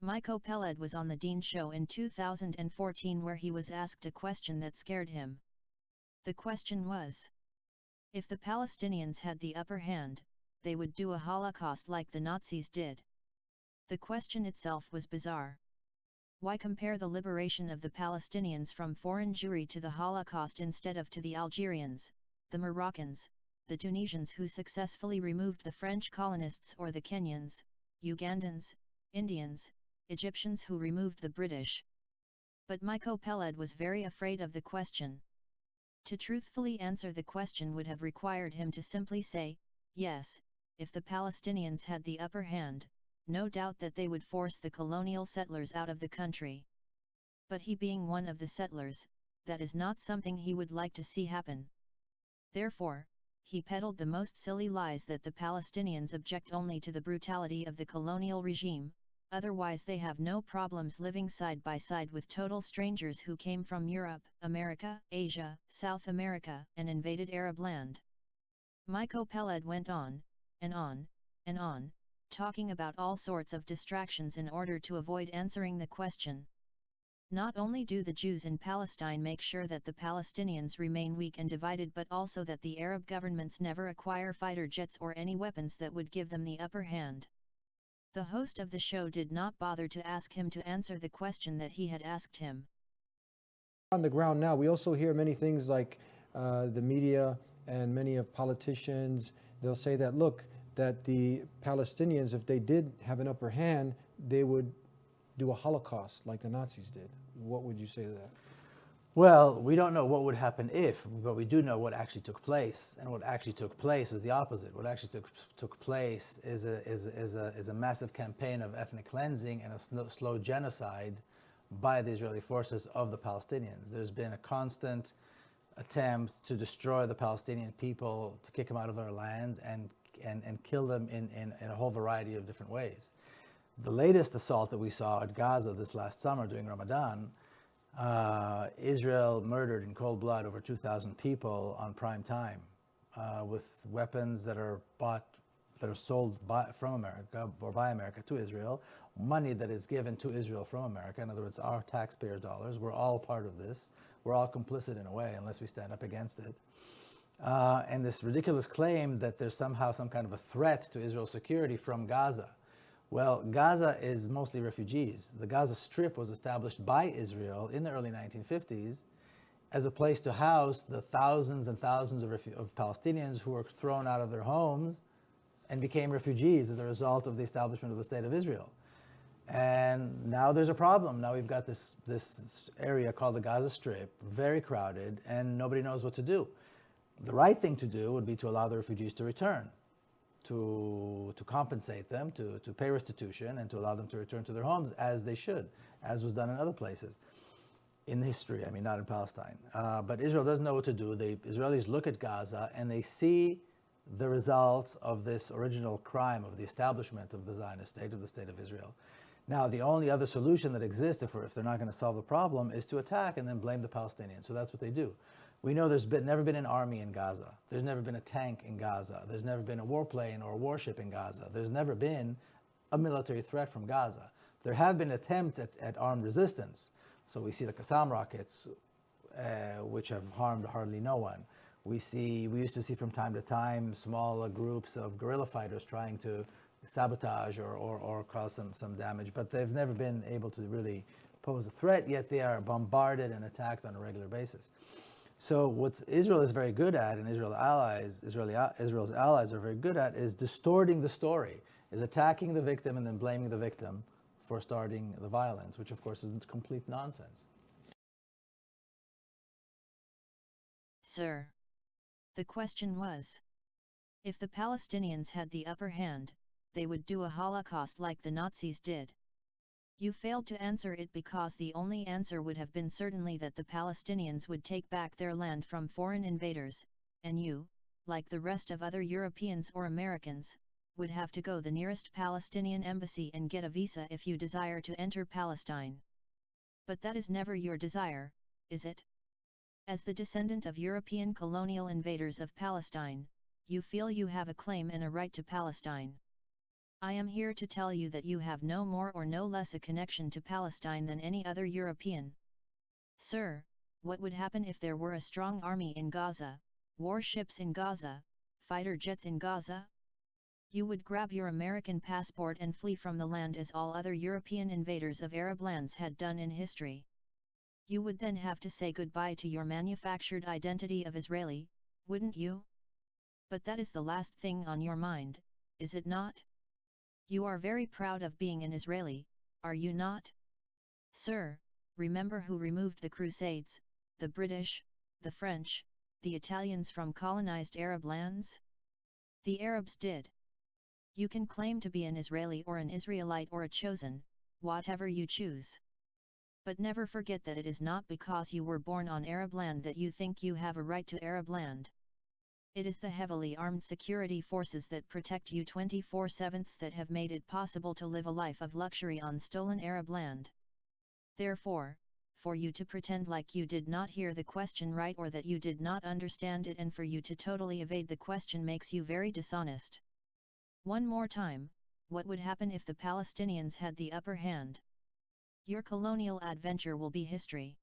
Miko Peled was on the Deen Show in 2014 where he was asked a question that scared him. The question was: if the Palestinians had the upper hand, they would do a holocaust like the Nazis did. The question itself was bizarre. Why compare the liberation of the Palestinians from foreign Jewry to the Holocaust instead of to the Algerians, the Moroccans, the Tunisians who successfully removed the French colonists, or the Kenyans, Ugandans, Indians, Egyptians who removed the British? But Miko Peled was very afraid of the question. To truthfully answer the question would have required him to simply say, yes, if the Palestinians had the upper hand, no doubt that they would force the colonial settlers out of the country. But he being one of the settlers, that is not something he would like to see happen. Therefore, he peddled the most silly lies that the Palestinians object only to the brutality of the colonial regime, otherwise they have no problems living side by side with total strangers who came from Europe, America, Asia, South America, and invaded Arab land. Miko Peled went on, and on, and on, talking about all sorts of distractions in order to avoid answering the question. Not only do the Jews in Palestine make sure that the Palestinians remain weak and divided, but also that the Arab governments never acquire fighter jets or any weapons that would give them the upper hand. The host of the show did not bother to ask him to answer the question that he had asked him. On the ground now, we also hear many things like the media and many of politicians, they'll say that, look, that the Palestinians, if they did have an upper hand, they would do a holocaust like the Nazis did. What would you say to that? Well, we don't know what would happen if, but we do know what actually took place. And what actually took place is the opposite. What actually took place is a massive campaign of ethnic cleansing and a slow genocide by the Israeli forces of the Palestinians. There's been a constant attempt to destroy the Palestinian people, to kick them out of their land and kill them in a whole variety of different ways. The latest assault that we saw at Gaza this last summer during Ramadan, Israel murdered in cold blood over 2,000 people on prime time with weapons that are sold from America or by America to Israel, money that is given to Israel from America. In other words, our taxpayer dollars. We're all part of this. We're all complicit in a way, unless we stand up against it. And this ridiculous claim that there's somehow some kind of a threat to Israel's security from Gaza. Well, Gaza is mostly refugees. The Gaza Strip was established by Israel in the early 1950s as a place to house the thousands and thousands of Palestinians who were thrown out of their homes and became refugees as a result of the establishment of the State of Israel. And now there's a problem. Now we've got this area called the Gaza Strip, very crowded, and nobody knows what to do. The right thing to do would be to allow the refugees to return, to compensate them, to pay restitution, and to allow them to return to their homes as they should, as was done in other places in history. I mean, not in Palestine. But Israel doesn't know what to do. The Israelis look at Gaza and they see the results of this original crime of the establishment of the Zionist state, of the State of Israel. Now, the only other solution that exists if they're not going to solve the problem is to attack and then blame the Palestinians. So that's what they do. We know there's never been an army in Gaza. There's never been a tank in Gaza. There's never been a warplane or a warship in Gaza. There's never been a military threat from Gaza. There have been attempts at armed resistance. So we see the Qassam rockets, which have harmed hardly no one. We used to see from time to time small groups of guerrilla fighters trying to sabotage or cause some damage, but they've never been able to really pose a threat, yet they are bombarded and attacked on a regular basis. So what Israel is very good at, and Israel's allies are very good at, is distorting the story, is attacking the victim and then blaming the victim for starting the violence, which of course is complete nonsense. Sir, the question was, if the Palestinians had the upper hand, they would do a holocaust like the Nazis did. You failed to answer it because the only answer would have been certainly that the Palestinians would take back their land from foreign invaders, and you, like the rest of other Europeans or Americans, would have to go the nearest Palestinian embassy and get a visa if you desire to enter Palestine. But that is never your desire, is it? As the descendant of European colonial invaders of Palestine, you feel you have a claim and a right to Palestine. I am here to tell you that you have no more or no less a connection to Palestine than any other European. Sir, what would happen if there were a strong army in Gaza, warships in Gaza, fighter jets in Gaza? You would grab your American passport and flee from the land as all other European invaders of Arab lands had done in history. You would then have to say goodbye to your manufactured identity of Israeli, wouldn't you? But that is the last thing on your mind, is it not? You are very proud of being an Israeli, are you not? Sir, remember who removed the Crusades, the British, the French, the Italians from colonized Arab lands? The Arabs did. You can claim to be an Israeli or an Israelite or a chosen, whatever you choose. But never forget that it is not because you were born on Arab land that you think you have a right to Arab land. It is the heavily armed security forces that protect you 24/7 that have made it possible to live a life of luxury on stolen Arab land. Therefore, for you to pretend like you did not hear the question right or that you did not understand it and for you to totally evade the question makes you very dishonest. One more time, what would happen if the Palestinians had the upper hand? Your colonial adventure will be history.